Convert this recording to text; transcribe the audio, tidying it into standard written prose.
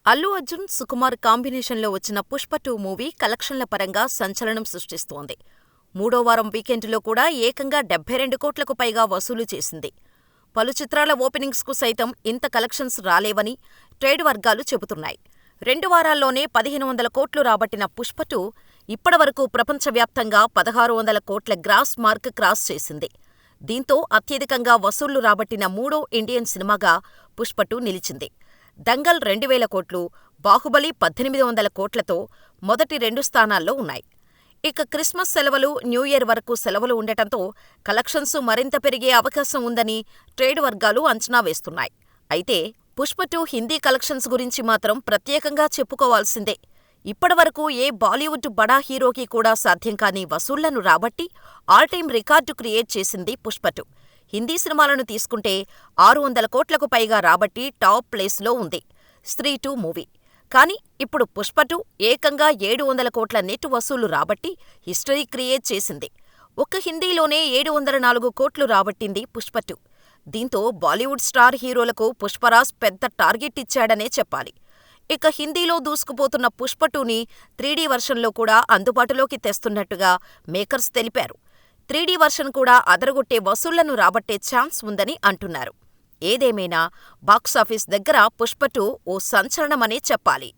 అల్లు అర్జున్, సుకుమార్ కాంబినేషన్లో వచ్చిన 'పుష్ప-2' మూవీ కలెక్షన్ల పరంగా సంచలనం సృష్టిస్తోంది. మూడో వారం వీకెండ్లో కూడా ఏకంగా 72 కోట్లకు పైగా వసూలు చేసింది. పలు చిత్రాల ఓపెనింగ్స్కు సైతం ఇంత కలెక్షన్స్ రాలేవని ట్రేడ్ వర్గాలు చెబుతున్నాయి. 2 వారాల్లోనే 1500 కోట్లు రాబట్టిన 'పుష్ప-2' ఇప్పటివరకు ప్రపంచవ్యాప్తంగా 1600 కోట్ల గ్రాస్ మార్క్ క్రాస్ చేసింది. దీంతో అత్యధికంగా వసూళ్లు రాబట్టిన మూడో ఇండియన్ సినిమాగా 'పుష్ప-2' నిలిచింది. దంగల్ 2000 కోట్లు, బాహుబలి 1800 కోట్లతో మొదటి 2 స్థానాల్లో ఉన్నాయి. ఇక క్రిస్మస్ సెలవులు, న్యూ ఇయర్ వరకు సెలవులు ఉండటంతో కలెక్షన్స్ మరింత పెరిగే అవకాశం ఉందని ట్రేడ్ వర్గాలు అంచనా వేస్తున్నాయి. అయితే 'పుష్ప-2' హిందీ కలెక్షన్స్ గురించి మాత్రం ప్రత్యేకంగా చెప్పుకోవాల్సిందే. ఇప్పటివరకు ఏ బాలీవుడ్ బడా హీరోకి కూడా సాధ్యం కాని వసూళ్లను రాబట్టి ఆల్ టైమ్ రికార్డు క్రియేట్ చేసింది 'పుష్ప-2'. హిందీ సినిమాలను తీసుకుంటే 600 కోట్లకు పైగా రాబట్టి టాప్ ప్లేస్లో ఉంది 'స్త్రీ 2' మూవీ. కానీ ఇప్పుడు 'పుష్ప-2' ఏకంగా 700 కోట్ల నెట్ వసూళ్లు రాబట్టి హిస్టరీ క్రియేట్ చేసింది. ఒక్క హిందీలోనే 704 కోట్లు రాబట్టింది 'పుష్ప-2'. దీంతో బాలీవుడ్ స్టార్ హీరోలకు పుష్పరాజ్ పెద్ద టార్గెట్ ఇచ్చాడనే చెప్పాలి. ఇక హిందీలో దూసుకుపోతున్న 'పుష్ప-2'ని 3D వర్షన్లో కూడా అందుబాటులోకి తెస్తున్నట్టుగా మేకర్స్ తెలిపారు. 3D వర్షన్ కూడా అదరగొట్టే వసూళ్లను రాబట్టే ఛాన్స్ ఉందని అంటున్నారు. ఏదేమైనా బాక్సాఫీస్ దగ్గర 'పుష్ప-2' ఓ సంచలనమనే చెప్పాలి.